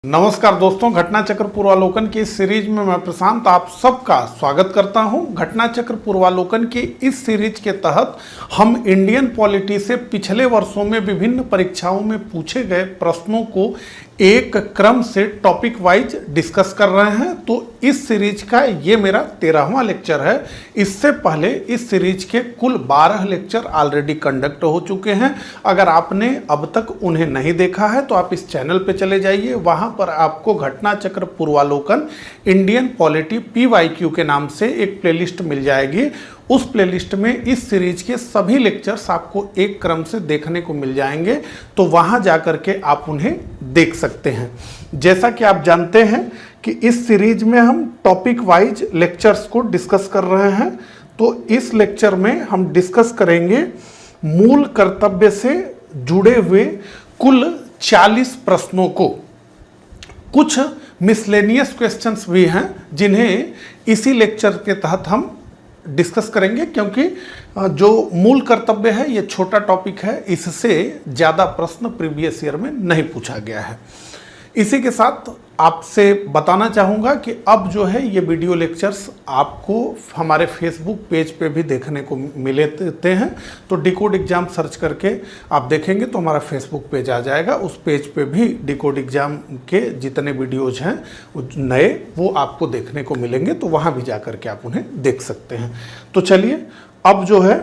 नमस्कार दोस्तों, घटना चक्र पूर्वालोकन की इस सीरीज में मैं प्रशांत आप सबका स्वागत करता हूं। घटना चक्र पूर्वालोकन की इस सीरीज के तहत हम इंडियन पॉलिटी से पिछले वर्षों में विभिन्न परीक्षाओं में पूछे गए प्रश्नों को एक क्रम से टॉपिक वाइज डिस्कस कर रहे हैं। तो इस सीरीज का ये मेरा 13वां लेक्चर है। इससे पहले इस सीरीज के कुल 12 लेक्चर ऑलरेडी कंडक्ट हो चुके हैं। अगर आपने अब तक उन्हें नहीं देखा है तो आप इस चैनल पे चले जाइए, वहां पर आपको घटना चक्र पूर्वालोकन इंडियन पॉलिटी PYQ के नाम से एक प्लेलिस्ट मिल जाएगी। उस प्लेलिस्ट में इस सीरीज के सभी लेक्चर्स आपको एक क्रम से देखने को मिल जाएंगे, तो वहां जाकर के आप उन्हें देख सकते हैं। जैसा कि आप जानते हैं कि इस सीरीज में हम टॉपिक वाइज लेक्चर्स को डिस्कस कर रहे हैं। तो इस लेक्चर में हम डिस्कस करेंगे मूल कर्तव्य से जुड़े हुए कुल 40 प्रश्नों को। कुछ मिसलेनियस क्वेश्चंस भी हैं जिन्हें इसी लेक्चर के तहत हम डिस्कस करेंगे, क्योंकि जो मूल कर्तव्य है ये छोटा टॉपिक है, इससे ज़्यादा प्रश्न प्रीवियस ईयर में नहीं पूछा गया है। इसी के साथ आपसे बताना चाहूँगा कि अब जो है ये वीडियो लेक्चर्स आपको हमारे फेसबुक पेज पे भी देखने को मिलते हैं। तो डिकोड एग्ज़ाम सर्च करके आप देखेंगे तो हमारा फेसबुक पेज आ जाएगा। उस पेज पे भी डिकोड एग्ज़ाम के जितने वीडियोज़ हैं नए वो आपको देखने को मिलेंगे, तो वहाँ भी जा कर के आप उन्हें देख सकते हैं। तो चलिए अब जो है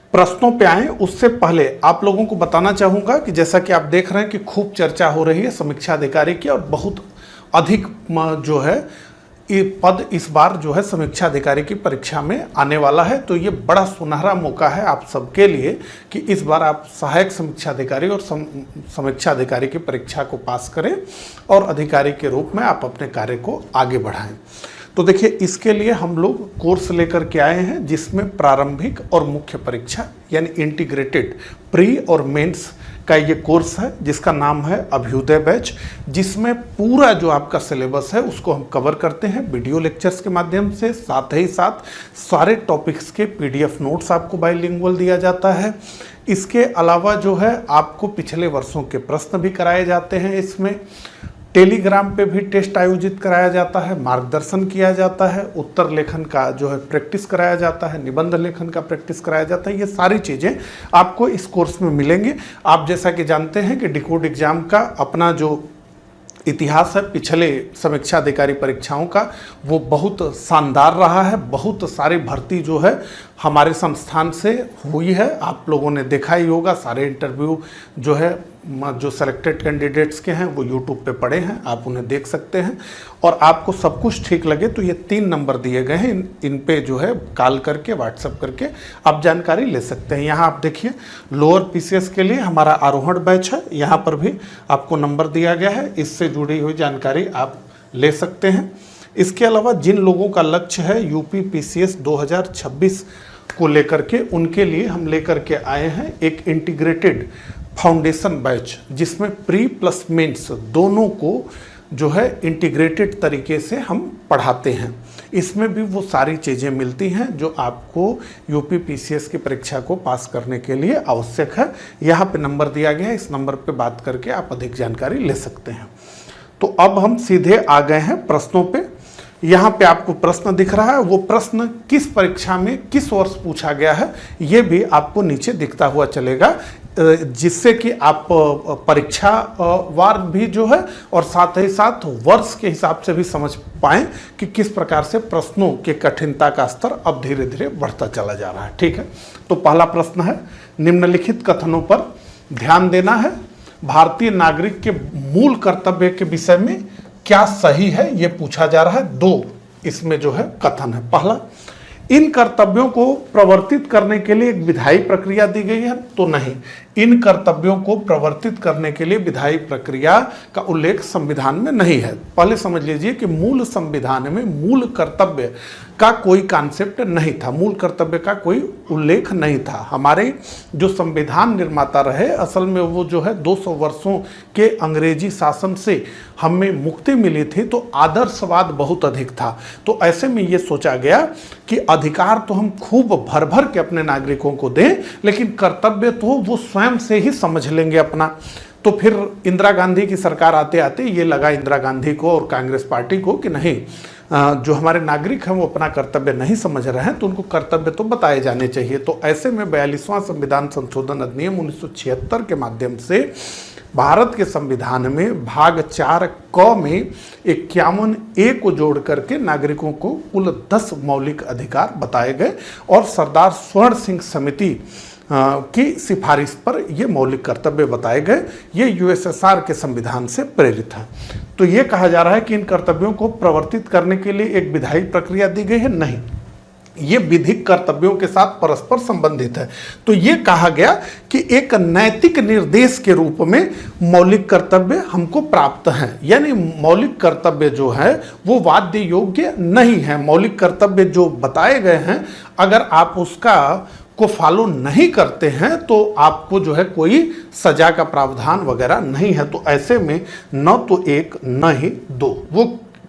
प्रश्नों पे आए, उससे पहले आप लोगों को बताना चाहूँगा कि जैसा कि आप देख रहे हैं कि खूब चर्चा हो रही है समीक्षा अधिकारी की, और बहुत अधिक जो है ये पद इस बार जो है समीक्षा अधिकारी की परीक्षा में आने वाला है। तो ये बड़ा सुनहरा मौका है आप सबके लिए कि इस बार आप सहायक समीक्षा अधिकारी और समीक्षा अधिकारी की परीक्षा को पास करें और अधिकारी के रूप में आप अपने कार्य को आगे बढ़ाएं। तो देखिए, इसके लिए हम लोग कोर्स लेकर के आए हैं जिसमें प्रारंभिक और मुख्य परीक्षा यानी इंटीग्रेटेड प्री और मेंस का ये कोर्स है, जिसका नाम है अभ्युदय बैच, जिसमें पूरा जो आपका सिलेबस है उसको हम कवर करते हैं वीडियो लेक्चर्स के माध्यम से। साथ ही साथ सारे टॉपिक्स के PDF नोट्स आपको बाइलिंगुअल दिया जाता है। इसके अलावा जो है आपको पिछले वर्षों के प्रश्न भी कराए जाते हैं। इसमें टेलीग्राम पे भी टेस्ट आयोजित कराया जाता है, मार्गदर्शन किया जाता है, उत्तर लेखन का जो है प्रैक्टिस कराया जाता है, निबंध लेखन का प्रैक्टिस कराया जाता है। ये सारी चीज़ें आपको इस कोर्स में मिलेंगी। आप जैसा कि जानते हैं कि डिकोड एग्ज़ाम का अपना जो इतिहास है पिछले समीक्षा अधिकारी परीक्षाओं का, वो बहुत शानदार रहा है। बहुत सारी भर्ती जो है हमारे संस्थान से हुई है, आप लोगों ने देखा ही होगा। सारे इंटरव्यू जो है जो सेलेक्टेड कैंडिडेट्स के हैं वो यूट्यूब पे पड़े हैं, आप उन्हें देख सकते हैं। और आपको सब कुछ ठीक लगे तो ये 3 नंबर दिए गए हैं, इन पे जो है कॉल करके व्हाट्सएप करके आप जानकारी ले सकते हैं। यहाँ आप देखिए लोअर PCS के लिए हमारा आरोहण बैच है, यहाँ पर भी आपको नंबर दिया गया है, इससे जुड़ी हुई जानकारी आप ले सकते हैं। इसके अलावा जिन लोगों का लक्ष्य है UP PCS 2026 को लेकर के, उनके लिए हम लेकर के आए हैं एक इंटीग्रेटेड फाउंडेशन बैच, जिसमें प्री प्लस मेंस दोनों को जो है इंटीग्रेटेड तरीके से हम पढ़ाते हैं। इसमें भी वो सारी चीज़ें मिलती हैं जो आपको UP PCS की परीक्षा को पास करने के लिए आवश्यक है। यहाँ पे नंबर दिया गया है, इस नंबर पे बात करके आप अधिक जानकारी ले सकते हैं। तो अब हम सीधे आ गए हैं प्रश्नों पे। यहाँ पे आपको प्रश्न दिख रहा है, वो प्रश्न किस परीक्षा में किस वर्ष पूछा गया है ये भी आपको नीचे दिखता हुआ चलेगा, जिससे कि आप परीक्षा वार भी जो है और साथ ही साथ वर्ष के हिसाब से भी समझ पाएं कि किस प्रकार से प्रश्नों के कठिनता का स्तर अब धीरे धीरे बढ़ता चला जा रहा है। ठीक है, तो पहला प्रश्न है, निम्नलिखित कथनों पर ध्यान देना है। भारतीय नागरिक के मूल कर्तव्य के विषय में क्या सही है ये पूछा जा रहा है। 2 इसमें जो है कथन है। पहला, इन कर्तव्यों को प्रवर्तित करने के लिए एक विधायी प्रक्रिया दी गई है, तो नहीं, इन कर्तव्यों को प्रवर्तित करने के लिए विधायी प्रक्रिया का उल्लेख संविधान में नहीं है। पहले समझ लीजिए कि मूल संविधान में मूल कर्तव्य का कोई कॉन्सेप्ट नहीं था, मूल कर्तव्य का कोई उल्लेख नहीं था। हमारे जो संविधान निर्माता रहे, असल में वो जो है 200 वर्षों के अंग्रेजी शासन से हमें मुक्ति मिली थी, तो आदर्शवाद बहुत अधिक था। तो ऐसे में ये सोचा गया कि अधिकार तो हम खूब भर भर के अपने नागरिकों को दें, लेकिन कर्तव्य तो वो स्वयं से ही समझ लेंगे अपना। तो फिर इंदिरा गांधी की सरकार आते आते ये लगा इंदिरा गांधी को और कांग्रेस पार्टी को कि नहीं, जो हमारे नागरिक हैं वो अपना कर्तव्य नहीं समझ रहे हैं, तो उनको कर्तव्य तो बताए जाने चाहिए। तो ऐसे में 42वां संविधान संशोधन अधिनियम 1976 के माध्यम से भारत के संविधान में भाग 4 क में 51A को जोड़ करके नागरिकों को कुल 10 मौलिक अधिकार बताए गए और सरदार स्वर्ण सिंह समिति की सिफारिश पर ये मौलिक कर्तव्य बताए गए। ये यूएसएसआर के संविधान से प्रेरित है। तो ये कहा जा रहा है कि इन कर्तव्यों को प्रवर्तित करने के लिए एक विधायी प्रक्रिया दी गई है, नहीं, ये विधिक कर्तव्यों के साथ परस्पर संबंधित है। तो ये कहा गया कि एक नैतिक निर्देश के रूप में मौलिक कर्तव्य हमको प्राप्त हैं, यानी मौलिक कर्तव्य जो है वो वाद्य योग्य नहीं है। मौलिक कर्तव्य जो बताए गए हैं, अगर आप उसका को फॉलो नहीं करते हैं तो आपको जो है कोई सजा का प्रावधान वगैरह नहीं है। तो ऐसे में न तो एक न ही दो, वो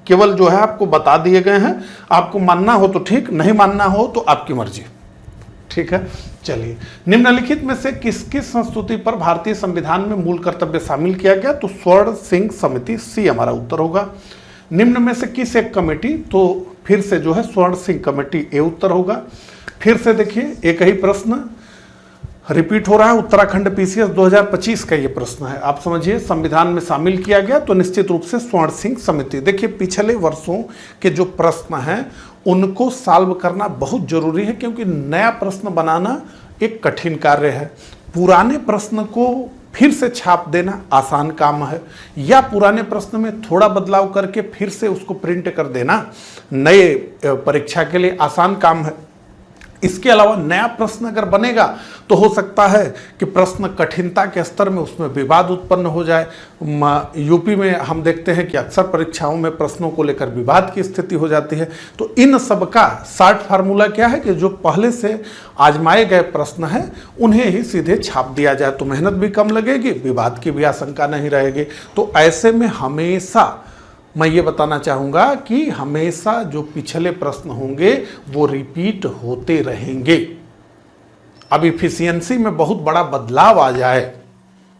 केवल जो है आपको बता दिए गए हैं। आपको मानना हो तो ठीक, नहीं मानना हो तो आपकी मर्जी। ठीक है, चलिए, निम्नलिखित में से किस किस संस्तुति पर भारतीय संविधान में मूल कर्तव्य शामिल किया गया? तो स्वर्ण सिंह समिति, सी हमारा उत्तर होगा। निम्न में से किस एक कमेटी? तो फिर से जो है स्वर्ण सिंह कमेटी, ए उत्तर होगा। फिर से देखिए, एक ही प्रश्न रिपीट हो रहा है, उत्तराखंड पीसीएस 2025 का ये प्रश्न है। आप समझिए, संविधान में शामिल किया गया तो निश्चित रूप से स्वर्ण सिंह समिति। देखिए, पिछले वर्षों के जो प्रश्न हैं उनको सॉल्व करना बहुत जरूरी है, क्योंकि नया प्रश्न बनाना एक कठिन कार्य है। पुराने प्रश्न को फिर से छाप देना आसान काम है, या पुराने प्रश्न में थोड़ा बदलाव करके फिर से उसको प्रिंट कर देना नए परीक्षा के लिए आसान काम है। इसके अलावा नया प्रश्न अगर बनेगा तो हो सकता है कि प्रश्न कठिनता के स्तर में उसमें विवाद उत्पन्न हो जाए। यूपी में हम देखते हैं कि अक्सर परीक्षाओं में प्रश्नों को लेकर विवाद की स्थिति हो जाती है। तो इन सब का शॉर्ट फार्मूला क्या है कि जो पहले से आजमाए गए प्रश्न हैं उन्हें ही सीधे छाप दिया जाए, तो मेहनत भी कम लगेगी, विवाद की भी आशंका नहीं रहेगी। तो ऐसे में हमेशा मैं ये बताना चाहूँगा कि हमेशा जो पिछले प्रश्न होंगे वो रिपीट होते रहेंगे। अब इफिशियंसी में बहुत बड़ा बदलाव आ जाए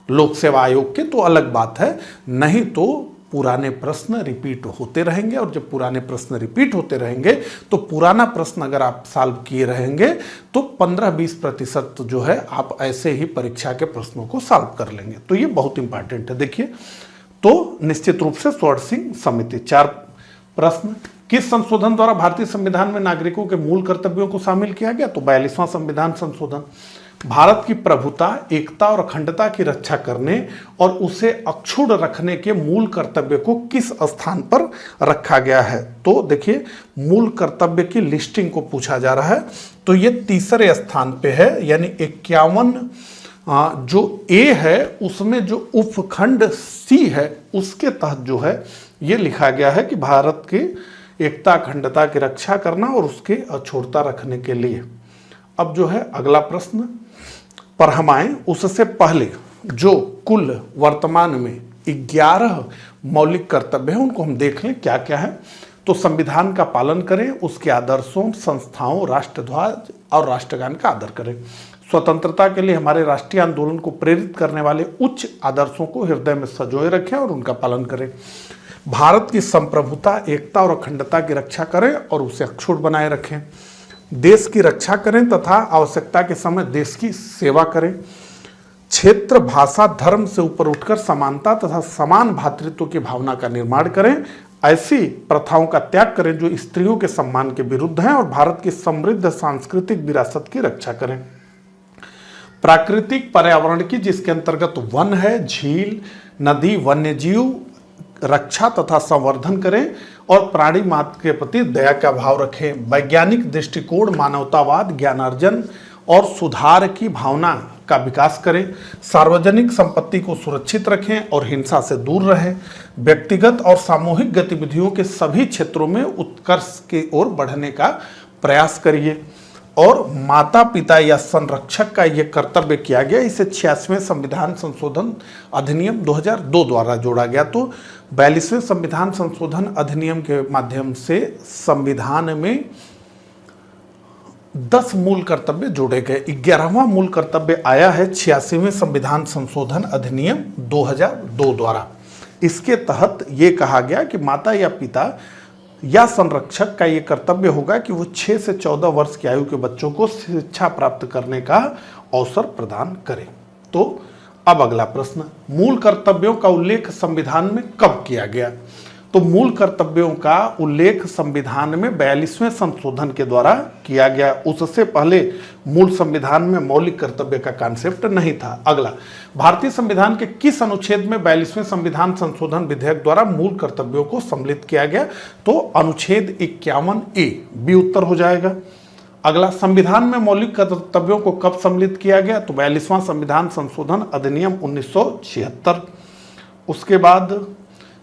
लोक सेवा आयोग के तो अलग बात है, नहीं तो पुराने प्रश्न रिपीट होते रहेंगे। और जब पुराने प्रश्न रिपीट होते रहेंगे तो पुराना प्रश्न अगर आप सॉल्व किए रहेंगे तो 15-20% जो है आप ऐसे ही परीक्षा के प्रश्नों को सॉल्व कर लेंगे। तो ये बहुत इंपॉर्टेंट है। देखिए, तो निश्चित रूप से स्वर्ण सिंह समिति। 4 प्रश्न, किस संशोधन द्वारा भारतीय संविधान में नागरिकों के मूल कर्तव्यों को शामिल किया गया? तो 42वां संविधान संशोधन। भारत की प्रभुता, एकता और अखंडता की रक्षा करने और उसे अक्षुण्ण रखने के मूल कर्तव्य को किस स्थान पर रखा गया है? तो देखिए, मूल कर्तव्य की लिस्टिंग को पूछा जा रहा है, तो ये तीसरे स्थान पे है, यानी 51 जो ए है उसमें जो उपखंड सी है उसके तहत जो है ये लिखा गया है कि भारत की एकता अखंडता की रक्षा करना और उसके अछूतता रखने के लिए। अब जो है अगला प्रश्न पर हम आए, उससे पहले जो कुल वर्तमान में 11 मौलिक कर्तव्य हैं उनको हम देख लें क्या क्या है। तो संविधान का पालन करें, उसके आदर्शों, संस्थाओं, राष्ट्रध्वज और राष्ट्रगान का आदर करें। स्वतंत्रता के लिए हमारे राष्ट्रीय आंदोलन को प्रेरित करने वाले उच्च आदर्शों को हृदय में संजोए रखें और उनका पालन करें। भारत की संप्रभुता, एकता और अखंडता की रक्षा करें और उसे अक्षुण्ण बनाए रखें। देश की रक्षा करें तथा आवश्यकता के समय देश की सेवा करें। क्षेत्र, भाषा, धर्म से ऊपर उठकर समानता तथा समान भातृत्व की भावना का निर्माण करें। ऐसी प्रथाओं का त्याग करें जो स्त्रियों के सम्मान के विरुद्ध हैं और भारत की समृद्ध सांस्कृतिक विरासत की रक्षा करें। प्राकृतिक पर्यावरण की, जिसके अंतर्गत वन है, झील, नदी, वन्यजीव रक्षा तथा संवर्धन करें और प्राणी मात्र के प्रति दया का भाव रखें। वैज्ञानिक दृष्टिकोण, मानवतावाद, ज्ञानार्जन और सुधार की भावना का विकास करें। सार्वजनिक संपत्ति को सुरक्षित रखें और हिंसा से दूर रहें। व्यक्तिगत और सामूहिक गतिविधियों के सभी क्षेत्रों में उत्कर्ष की ओर बढ़ने का प्रयास करिए। और माता पिता या संरक्षक का यह कर्तव्य किया गया, इसे 86वें संविधान संशोधन अधिनियम 2002 द्वारा जोड़ा गया। तो 42वें संविधान संशोधन अधिनियम के माध्यम से संविधान में 10 मूल कर्तव्य जोड़े गए। 11वां मूल कर्तव्य आया है 86वें संविधान संशोधन अधिनियम 2002 द्वारा। इसके तहत ये कहा गया कि माता या पिता या संरक्षक का ये कर्तव्य होगा कि वो 6 से 14 वर्ष की आयु के बच्चों को शिक्षा प्राप्त करने का अवसर प्रदान करें। तो अब अगला प्रश्न, मूल कर्तव्यों का उल्लेख संविधान में कब किया गया? तो मूल कर्तव्यों का उल्लेख संविधान में 42वें संशोधन के द्वारा किया गया। उससे पहले मूल संविधान में मौलिक कर्तव्य का कॉन्सेप्ट नहीं था। अगला, भारतीय संविधान के किस अनुच्छेद में 42वें संविधान संशोधन विधेयक द्वारा मूल कर्तव्यों को सम्मिलित किया गया? तो अनुच्छेद 51A, बी उत्तर हो जाएगा। अगला, संविधान में मौलिक कर्तव्यों को कब सम्मिलित किया गया? तो 42वां संविधान संशोधन अधिनियम 1976। उसके बाद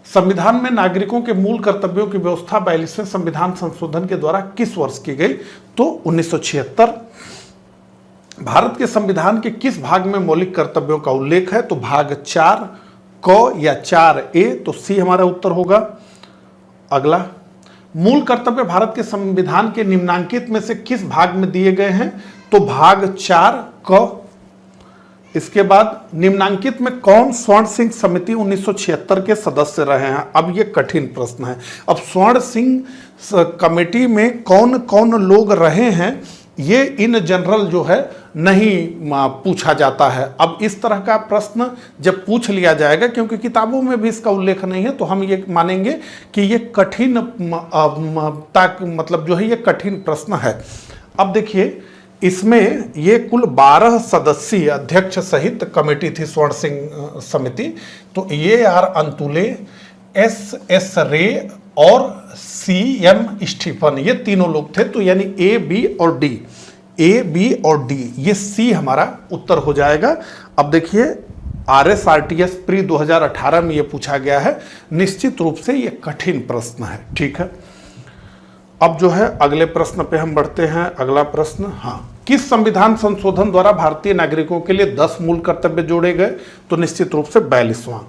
संविधान में नागरिकों के मूल कर्तव्यों की व्यवस्था 42वें संविधान संशोधन के द्वारा किस वर्ष की गई? तो 1976। भारत के संविधान के किस भाग में मौलिक कर्तव्यों का उल्लेख है? तो भाग 4 क या 4A, तो सी हमारा उत्तर होगा। अगला, मूल कर्तव्य भारत के संविधान के निम्नांकित में से किस भाग में दिए गए हैं? तो भाग 4 क। इसके बाद निम्नांकित में कौन स्वर्ण सिंह समिति 1976 के सदस्य रहे हैं? अब ये कठिन प्रश्न है। अब स्वर्ण सिंह कमेटी में कौन कौन लोग रहे हैं ये इन जनरल जो है नहीं पूछा जाता है। अब इस तरह का प्रश्न जब पूछ लिया जाएगा, क्योंकि किताबों में भी इसका उल्लेख नहीं है, तो हम ये मानेंगे कि ये कठिन मतलब जो है ये कठिन प्रश्न है। अब देखिए, इसमें ये कुल 12 सदस्यीय अध्यक्ष सहित कमेटी थी स्वर्ण सिंह समिति। तो ये आर अंतुले, एस रे और CM स्टीफन, ये तीनों लोग थे। तो यानी A, B और D, ये C हमारा उत्तर हो जाएगा। अब देखिए, RSRTS प्री 2018 में ये पूछा गया है। निश्चित रूप से ये कठिन प्रश्न है। ठीक है, अब जो है अगले प्रश्न पे हम बढ़ते हैं। अगला प्रश्न, हाँ, किस संविधान संशोधन द्वारा भारतीय नागरिकों के लिए 10 मूल कर्तव्य जोड़े गए? तो निश्चित रूप से 42वां।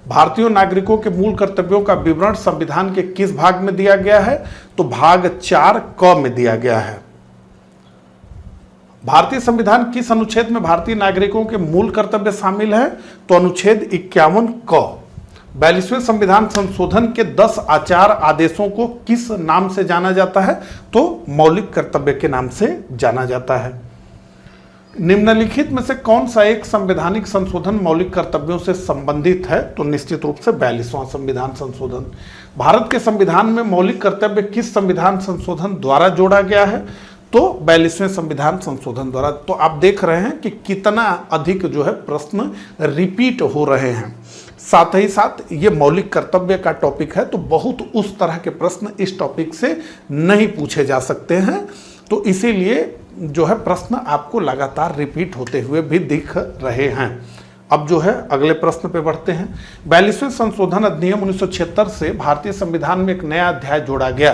भारतीय नागरिकों के मूल कर्तव्यों का विवरण संविधान के किस भाग में दिया गया है? तो भाग 4 क में दिया गया है। भारतीय संविधान किस अनुच्छेद में भारतीय नागरिकों के मूल कर्तव्य शामिल है? तो अनुच्छेद 51 क। 42वें संविधान संशोधन के 10 आचार आदेशों को किस नाम से जाना जाता है? तो मौलिक कर्तव्य के नाम से जाना जाता है। निम्नलिखित में से कौन सा एक संवैधानिक संशोधन मौलिक कर्तव्यों से संबंधित है? तो निश्चित रूप से 42वां संविधान संशोधन। भारत के संविधान में मौलिक कर्तव्य किस संविधान संशोधन द्वारा जोड़ा गया है? तो 42वें संविधान संशोधन द्वारा। तो आप देख रहे हैं कि कितना अधिक जो है प्रश्न रिपीट हो रहे हैं। साथ ही साथ ये मौलिक कर्तव्य का टॉपिक है, तो बहुत उस तरह के प्रश्न इस टॉपिक से नहीं पूछे जा सकते हैं। तो इसीलिए जो है प्रश्न आपको लगातार रिपीट होते हुए भी दिख रहे हैं। अब जो है अगले प्रश्न पे बढ़ते हैं। 42वें संशोधन अधिनियम 1976 से भारतीय संविधान में एक नया अध्याय जोड़ा गया,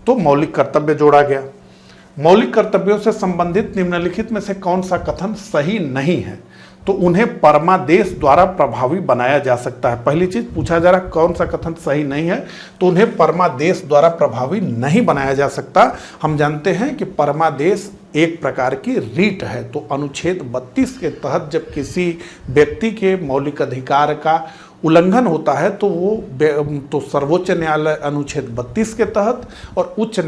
तो मौलिक कर्तव्य जोड़ा गया। मौलिक कर्तव्यों से संबंधित निम्नलिखित में से कौन सा कथन सही नहीं है? तो उन्हें परमादेश द्वारा प्रभावी बनाया जा सकता है। पहली चीज पूछा जा रहा कौन सा कथन सही नहीं है, तो उन्हें परमादेश द्वारा प्रभावी नहीं बनाया जा सकता। हम जानते हैं कि परमादेश एक प्रकार की रीट है। तो अनुच्छेद 32 के तहत जब किसी व्यक्ति के मौलिक अधिकार का उल्लंघन होता है तो वो तो सर्वोच्च न्यायालय अनुच्छेद 32 के तहत और उच्च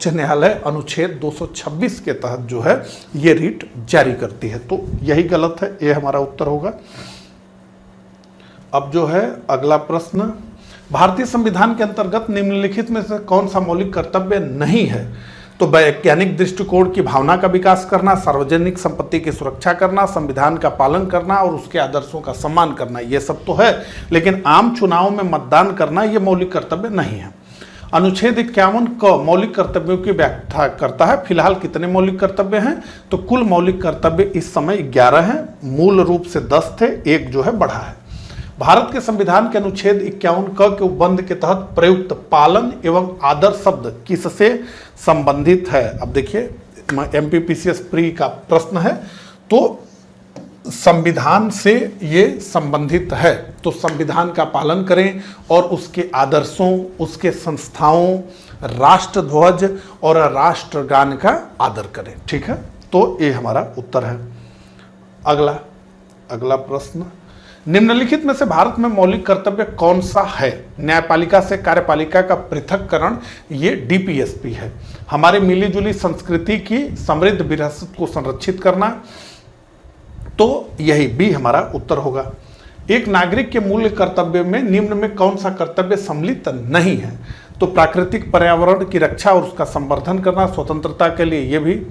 न्यायालय अनुच्छेद 226 के तहत जो है ये रीट जारी करती है। तो यही गलत है, ये हमारा उत्तर होगा। अब जो है अगला प्रश्न, भारतीय संविधान के अंतर्गत निम्नलिखित में से कौन सा मौलिक कर्तव्य नहीं है? तो वैज्ञानिक दृष्टिकोण की भावना का विकास करना, सार्वजनिक संपत्ति की सुरक्षा करना, संविधान का पालन करना और उसके आदर्शों का सम्मान करना, ये सब तो है। लेकिन आम चुनाव में मतदान करना ये मौलिक कर्तव्य नहीं है। अनुच्छेद 51 क मौलिक कर्तव्यों की व्याख्या करता है। फिलहाल कितने मौलिक कर्तव्य हैं? तो कुल मौलिक कर्तव्य इस समय 11 हैं। मूल रूप से 10 थे, एक जो है बढ़ा है। भारत के संविधान के अनुच्छेद 51 क के उपबंध के तहत प्रयुक्त पालन एवं आदर शब्द किससे संबंधित है? अब देखिए MPPCS प्री का प्रश्न है। तो संविधान से ये संबंधित है, तो संविधान का पालन करें और उसके आदर्शों, उसके संस्थाओं, राष्ट्रध्वज और राष्ट्रगान का आदर करें। ठीक है, तो ये हमारा उत्तर है। अगला प्रश्न, निम्नलिखित में से भारत में मौलिक कर्तव्य कौन सा है? न्यायपालिका से कार्यपालिका का पृथक्करण, ये डीपीएसपी है। हमारे मिली जुली संस्कृति की समृद्ध विरासत को संरक्षित करना, तो यही बी हमारा उत्तर होगा। एक नागरिक के मूल्य कर्तव्य में निम्न में कौन सा कर्तव्य सम्मिलित नहीं है? तो प्राकृतिक पर्यावरण की रक्षा और उसका संवर्धन करना, स्वतंत्रता के लिए, ये भी।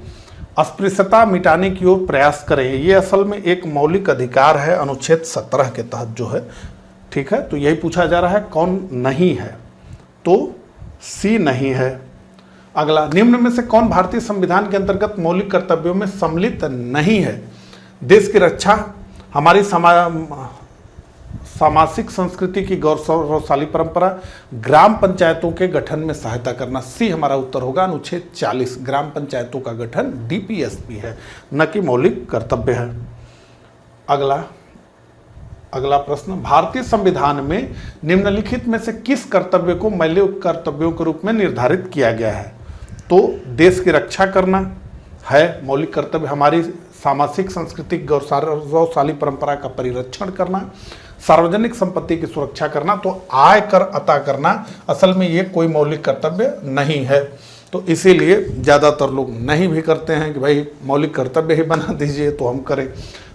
अस्पृश्यता मिटाने की ओर प्रयास करें, ये असल में एक मौलिक अधिकार है अनुच्छेद 17 के तहत जो है। ठीक है, तो यही पूछा जा रहा है कौन नहीं है, तो सी नहीं है। अगला, निम्न में से कौन भारतीय संविधान के अंतर्गत मौलिक कर्तव्यों में सम्मिलित नहीं है? देश की रक्षा, हमारी सामाजिक संस्कृति की गौरवशाली परंपरा, ग्राम पंचायतों के गठन में सहायता करना, सी हमारा उत्तर होगा अनुच्छेद 40। ग्राम पंचायतों का गठन डीपीएसपी है, न कि मौलिक कर्तव्य है। अगला प्रश्न, भारतीय संविधान में निम्नलिखित में से किस कर्तव्य को मौलिक कर्तव्यों के रूप में निर्धारित किया गया है? तो देश की रक्षा करना है मौलिक कर्तव्य, हमारी सामाजिक सांस्कृतिक गौरवशाली परंपरा का परिरक्षण करना, सार्वजनिक संपत्ति की सुरक्षा करना, तो आय कर अता करना असल में ये कोई मौलिक कर्तव्य नहीं है। तो इसीलिए ज़्यादातर लोग नहीं भी करते हैं कि भाई मौलिक कर्तव्य ही बना दीजिए तो हम करें।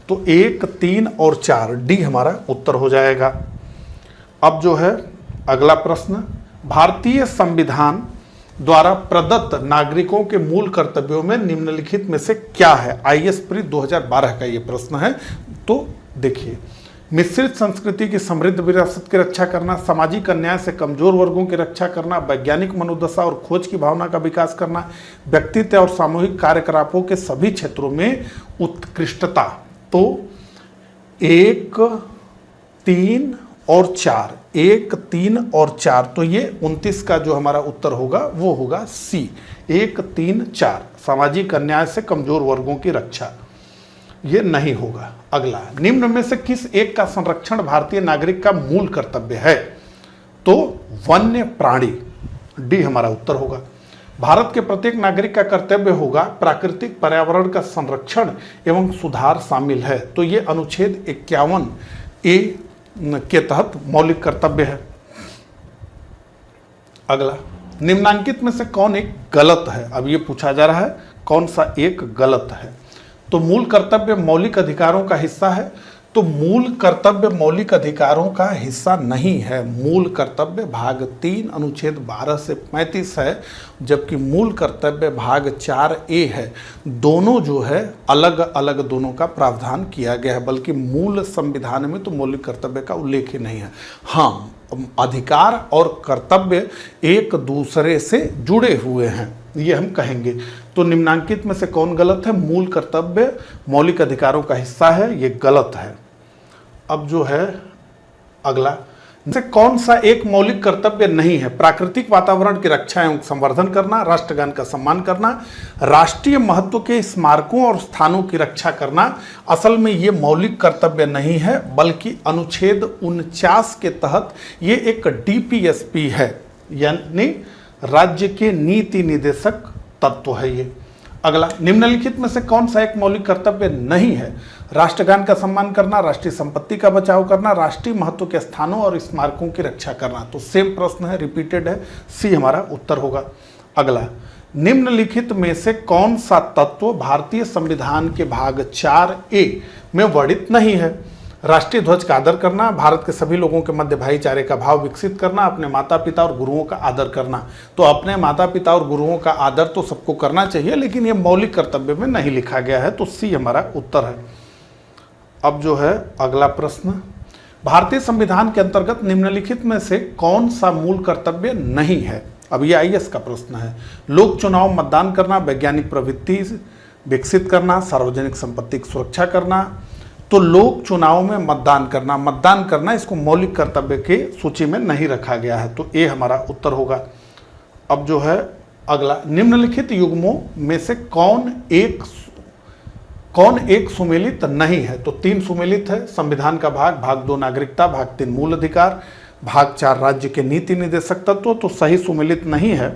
तो 1, 3 और 4 डी हमारा उत्तर हो जाएगा। अब जो है अगला प्रश्न, भारतीय संविधान द्वारा प्रदत्त नागरिकों के मूल कर्तव्यों में निम्नलिखित में से क्या है? आईएएस प्री 2012 का ये प्रश्न है। तो देखिए, मिश्रित संस्कृति की समृद्ध विरासत की रक्षा करना, सामाजिक अन्याय से कमजोर वर्गों की रक्षा करना, वैज्ञानिक मनोदशा और खोज की भावना का विकास करना, व्यक्तित्व और सामूहिक कार्यकलापों के सभी क्षेत्रों में उत्कृष्टता। तो 1, 3 और 4, 1, 3 और 4, तो ये 29 का जो हमारा उत्तर होगा वो होगा सी, 1, 3, 4, सामाजिक अन्याय से कमजोर वर्गों की रक्षा, ये नहीं होगा। अगला, निम्न में से किस एक का संरक्षण भारतीय नागरिक का मूल कर्तव्य है? तो वन्य प्राणी, डी हमारा उत्तर होगा। भारत के प्रत्येक नागरिक का कर्तव्य होगा प्राकृतिक पर्यावरण का संरक्षण एवं सुधार शामिल है, तो ये अनुच्छेद 51 ए के तहत मौलिक कर्तव्य है। अगला, निम्नांकित में से कौन एक गलत है? अब ये पूछा जा रहा है कौन सा एक गलत है। तो मूल कर्तव्य मौलिक अधिकारों का हिस्सा है, तो मूल कर्तव्य मौलिक अधिकारों का हिस्सा नहीं है। मूल कर्तव्य भाग 3 अनुच्छेद 12 से 35 है, जबकि मूल कर्तव्य भाग 4A है। दोनों जो है अलग अलग दोनों का प्रावधान किया गया है, बल्कि मूल संविधान में तो मौलिक कर्तव्य का उल्लेख ही नहीं है। हाँ, अधिकार और कर्तव्य एक दूसरे से जुड़े हुए हैं, ये हम कहेंगे। तो निम्नांकित में से कौन गलत है? मूल कर्तव्य मौलिक अधिकारों का हिस्सा है, ये गलत है। अब जो है अगला, से कौन सा एक मौलिक कर्तव्य नहीं है? प्राकृतिक वातावरण की रक्षा एवं संवर्धन करना, राष्ट्रगान का सम्मान करना, राष्ट्रीय महत्व के स्मारकों और स्थानों की रक्षा करना, असल में ये मौलिक कर्तव्य नहीं है, बल्कि अनुच्छेद 49 के तहत ये एक डीपीएसपी है, यानी राज्य के नीति निदेशक तत्व है ये। अगला, निम्नलिखित में से कौन सा एक मौलिक कर्तव्य नहीं है? राष्ट्रगान का सम्मान करना, राष्ट्रीय संपत्ति का बचाव करना, राष्ट्रीय महत्व के स्थानों और स्मारकों की रक्षा करना। तो सेम प्रश्न है, रिपीटेड है, सी हमारा उत्तर होगा। अगला, निम्नलिखित में से कौन सा तत्व भारतीय संविधान के भाग 4A में वर्णित नहीं है? राष्ट्रीय ध्वज का आदर करना, भारत के सभी लोगों के मध्य भाईचारे का भाव विकसित करना, अपने माता पिता और गुरुओं का आदर करना। तो अपने माता पिता और गुरुओं का आदर तो सबको करना चाहिए, लेकिन ये मौलिक कर्तव्य में नहीं लिखा गया है, तो सी हमारा उत्तर है। अब जो है अगला प्रश्न, भारतीय संविधान के अंतर्गत निम्नलिखित में से कौन सा मूल कर्तव्य नहीं है? अब ये आईएएस का प्रश्न है। लोक चुनाव मतदान करना, वैज्ञानिक प्रवृत्ति विकसित करना, सार्वजनिक संपत्ति की सुरक्षा करना। तो लोक चुनाव में मतदान करना इसको मौलिक कर्तव्य के सूची में नहीं रखा गया है, तो ये हमारा उत्तर होगा। अब जो है अगला, निम्नलिखित युग्मों में से कौन एक कौन एक सुमेलित नहीं है? तो 3 सुमेलित है, संविधान का भाग 2 नागरिकता, भाग 3 मूल अधिकार, भाग 4 राज्य के नीति निर्देशक तत्व। तो सही सुमेलित नहीं है।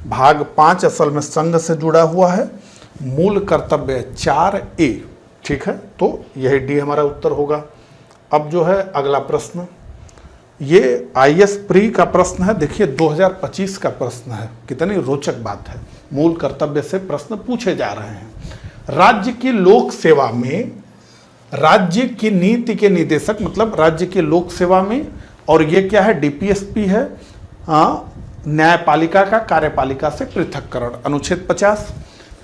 भाग 5 असल में संघ से जुड़ा हुआ है। मूल कर्तव्य 4A, ठीक है, तो यही डी हमारा उत्तर होगा। अब जो है अगला प्रश्न, ये IAS प्री का प्रश्न है। देखिए 2025 का प्रश्न है, कितनी रोचक बात है। मूल कर्तव्य से प्रश्न पूछे जा रहे हैं। राज्य की लोक सेवा में राज्य की नीति के निदेशक, मतलब राज्य की लोक सेवा में, और ये क्या है? DPSP है, न्यायपालिका का कार्यपालिका से पृथककरण। अनुच्छेद 50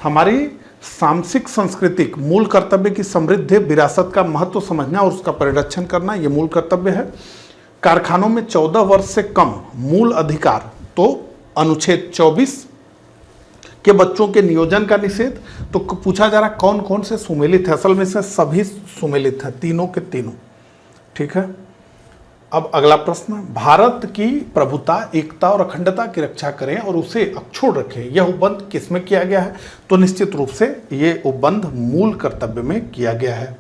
हमारी सामसिक सांस्कृतिक मूल कर्तव्य की समृद्ध विरासत का महत्व समझना और उसका परिरक्षण करना, ये मूल कर्तव्य है। कारखानों में 14 वर्ष से कम मूल अधिकार, तो अनुच्छेद 24 के बच्चों के नियोजन का निषेध। तो पूछा जा रहा कौन कौन से सुमेलित है? असल में से सभी सुमेलित है, तीनों के तीनों, ठीक है। अब अगला प्रश्न, भारत की प्रभुता, एकता और अखंडता की रक्षा करें और उसे अक्षुण्ण रखें, यह उपबंध किसमें किया गया है? तो निश्चित रूप से ये उपबंध मूल कर्तव्य में किया गया है।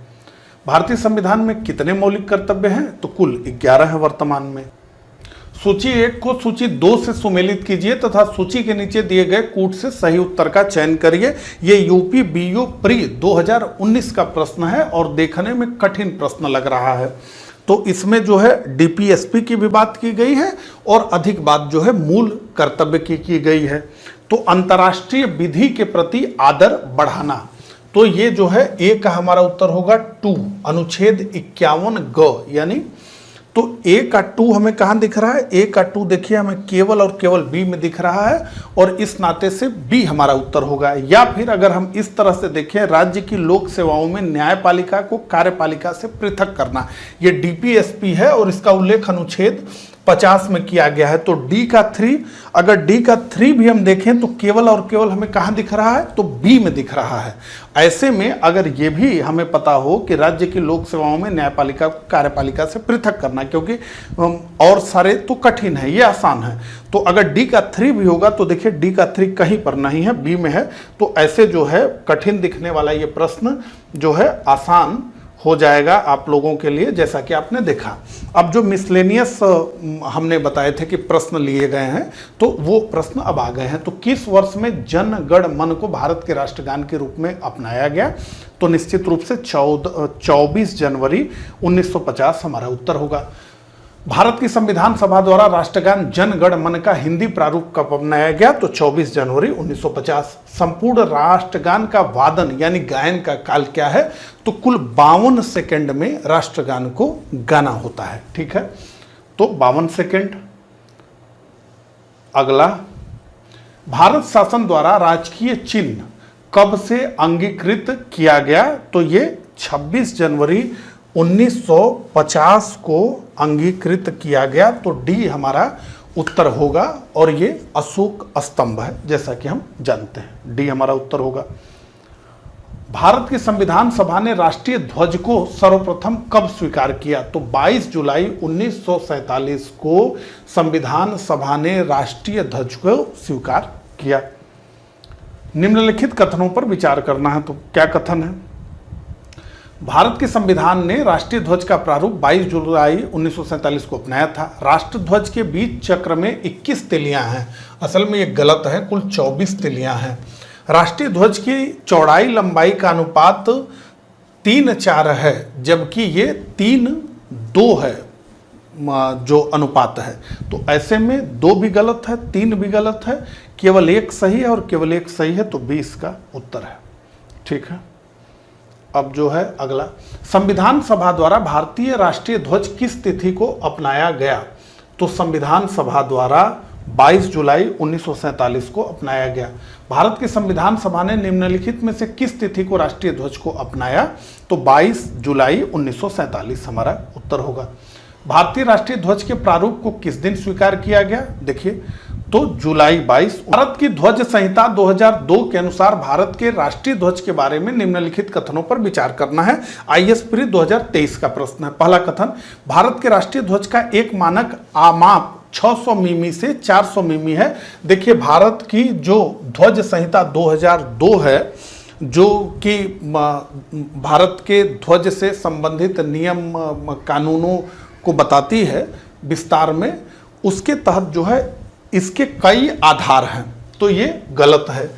भारतीय संविधान में कितने मौलिक कर्तव्य हैं? तो कुल 11 है वर्तमान में। सूची 1 को सूची 2 से सुमेलित कीजिए तथा सूची के नीचे दिए गए कूट से सही उत्तर का चयन करिए। ये यूपी BO प्री 2019 का प्रश्न है और देखने में कठिन प्रश्न लग रहा है। तो इसमें जो है DPSP की भी बात की गई है और अधिक बात जो है मूल कर्तव्य की गई है। तो अंतर्राष्ट्रीय विधि के प्रति आदर बढ़ाना, तो ये जो है ए का हमारा उत्तर होगा 2, अनुच्छेद 51 ग, यानी तो ए का 2 हमें कहाँ दिख रहा है? ए का 2 देखिए हमें केवल और केवल बी में दिख रहा है और इस नाते से बी हमारा उत्तर होगा। या फिर अगर हम इस तरह से देखें, राज्य की लोक सेवाओं में न्यायपालिका को कार्यपालिका से पृथक करना, ये DPSP है और इसका उल्लेख अनुच्छेद 50 में किया गया है। तो डी का 3, अगर डी का 3 भी हम देखें तो केवल और केवल हमें कहाँ दिख रहा है? तो बी में दिख रहा है। ऐसे में अगर ये भी हमें पता हो कि राज्य की लोक सेवाओं में न्यायपालिका को कार्यपालिका से पृथक करना, क्योंकि और सारे तो कठिन है, ये आसान है। तो अगर डी का 3 भी होगा तो देखिए डी का 3 कहीं पर नहीं है, बी में है। तो ऐसे जो है कठिन दिखने वाला ये प्रश्न जो है आसान हो जाएगा आप लोगों के लिए, जैसा कि आपने देखा। अब जो मिसलेनियस हमने बताए थे कि प्रश्न लिए गए हैं, तो वो प्रश्न अब आ गए हैं। तो किस वर्ष में जन गण मन को भारत के राष्ट्रगान के रूप में अपनाया गया? तो निश्चित रूप से 24 जनवरी 1950 हमारा उत्तर होगा। भारत की संविधान सभा द्वारा राष्ट्रगान जन गण मन का हिंदी प्रारूप कब अपनाया गया? तो 24 जनवरी 1950। संपूर्ण राष्ट्रगान का वादन यानी गायन का काल क्या है? तो कुल 52 सेकंड में राष्ट्रगान को गाना होता है, ठीक है, तो 52 सेकंड। अगला, भारत शासन द्वारा राजकीय चिन्ह कब से अंगीकृत किया गया? तो ये 26 जनवरी 1950 को अंगीकृत किया गया। तो डी हमारा उत्तर होगा और ये अशोक स्तंभ है, जैसा कि हम जानते हैं, डी हमारा उत्तर होगा। भारत की संविधान सभा ने राष्ट्रीय ध्वज को सर्वप्रथम कब स्वीकार किया? तो 22 जुलाई 1947 को संविधान सभा ने राष्ट्रीय ध्वज को स्वीकार किया। निम्नलिखित कथनों पर विचार करना है। तो क्या कथन है? भारत के संविधान ने राष्ट्रीय ध्वज का प्रारूप 22 जुलाई 1947 को अपनाया था। राष्ट्र ध्वज के बीच चक्र में 21 तिलियां हैं, असल में ये गलत है, कुल 24 तिलियां हैं। राष्ट्रीय ध्वज की चौड़ाई लंबाई का अनुपात 3:4 है, जबकि ये 3:2 है जो अनुपात है। तो ऐसे में 2 भी गलत है, 3 भी गलत है, केवल 1 सही है और केवल 1 सही है, तो 20 का उत्तर है, ठीक है। अब जो है अगला, संविधान सभा द्वारा भारतीय राष्ट्रीय ध्वज किस तिथि को अपनाया गया? तो संविधान सभा द्वारा 22 जुलाई 1947 को अपनाया गया। भारत की संविधान सभा ने निम्नलिखित में से किस तिथि को राष्ट्रीय ध्वज को अपनाया? तो 22 जुलाई 1947 हमारा उत्तर होगा। भारतीय राष्ट्रीय ध्वज के प्रारूप को किस दिन स्वीकार किया गया? देखिए, तो जुलाई 22। भारत की ध्वज संहिता 2002 के अनुसार भारत के राष्ट्रीय ध्वज के बारे में निम्नलिखित कथनों पर विचार करना है। IAS प्री 2023 का प्रश्न है। पहला कथन, भारत के राष्ट्रीय ध्वज का एक मानक माप 600 मिमी से 400 मिमी है। देखिए, भारत की जो ध्वज संहिता 2002 है जो कि भारत के ध्वज से संबंधित नियम कानूनों को बताती है विस्तार में, उसके तहत जो है इसके कई आधार हैं। तो ये गलत है।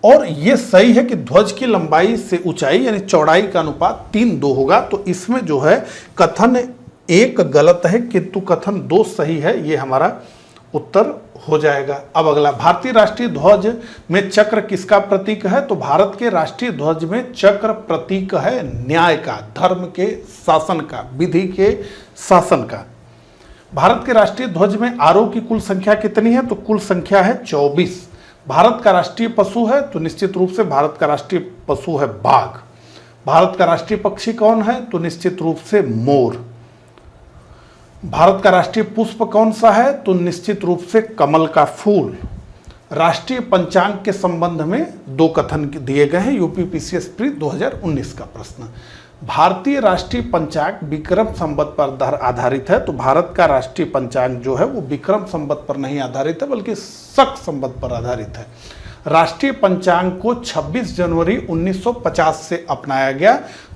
और ये सही है कि ध्वज की लंबाई से ऊंचाई यानी चौड़ाई का अनुपात 3:2 होगा। तो इसमें जो है कथन 1 गलत है किंतु कथन 2 सही है, ये हमारा उत्तर हो जाएगा। अब अगला, भारतीय राष्ट्रीय ध्वज में चक्र किसका प्रतीक है? तो भारत के राष्ट्रीय ध्वज में चक्र प्रतीक है न्याय का, धर्म के शासन का, विधि के शासन का। भारत के राष्ट्रीय ध्वज में आरोह की कुल संख्या कितनी है? तो कुल संख्या है 24। भारत का राष्ट्रीय पशु है तो निश्चित रूप से भारत का राष्ट्रीय पशु है बाघ। भारत का राष्ट्रीय पक्षी कौन है? तो निश्चित रूप से मोर। भारत का राष्ट्रीय पुष्प कौन सा है? तो निश्चित रूप से कमल का फूल। राष्ट्रीय पंचांग के संबंध में 2 कथन दिए गए हैं, यूपीपीसीएस प्री 2019 का प्रश्न। भारतीय राष्ट्रीय पंचांग विक्रम संवत पर आधारित है। तो भारत का राष्ट्रीय पंचांग जो है वो विक्रम संवत पर नहीं आधारित है बल्कि शक संवत पर आधारित है। राष्ट्रीय पंचांग को 26 जनवरी 1950 से अपनाया गया,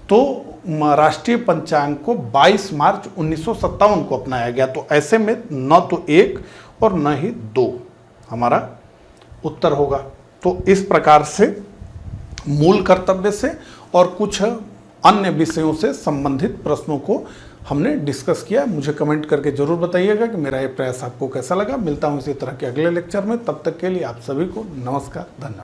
तो राष्ट्रीय पंचांग को 22 मार्च 1957 को अपनाया गया। तो ऐसे में न तो 1 और न ही 2 हमारा उत्तर होगा। तो इस प्रकार से मूल कर्तव्य से और कुछ अन्य विषयों से संबंधित प्रश्नों को हमने डिस्कस किया। मुझे कमेंट करके जरूर बताइएगा कि मेरा ये प्रयास आपको कैसा लगा। मिलता हूँ इसी तरह के अगले लेक्चर में, तब तक के लिए आप सभी को नमस्कार, धन्यवाद।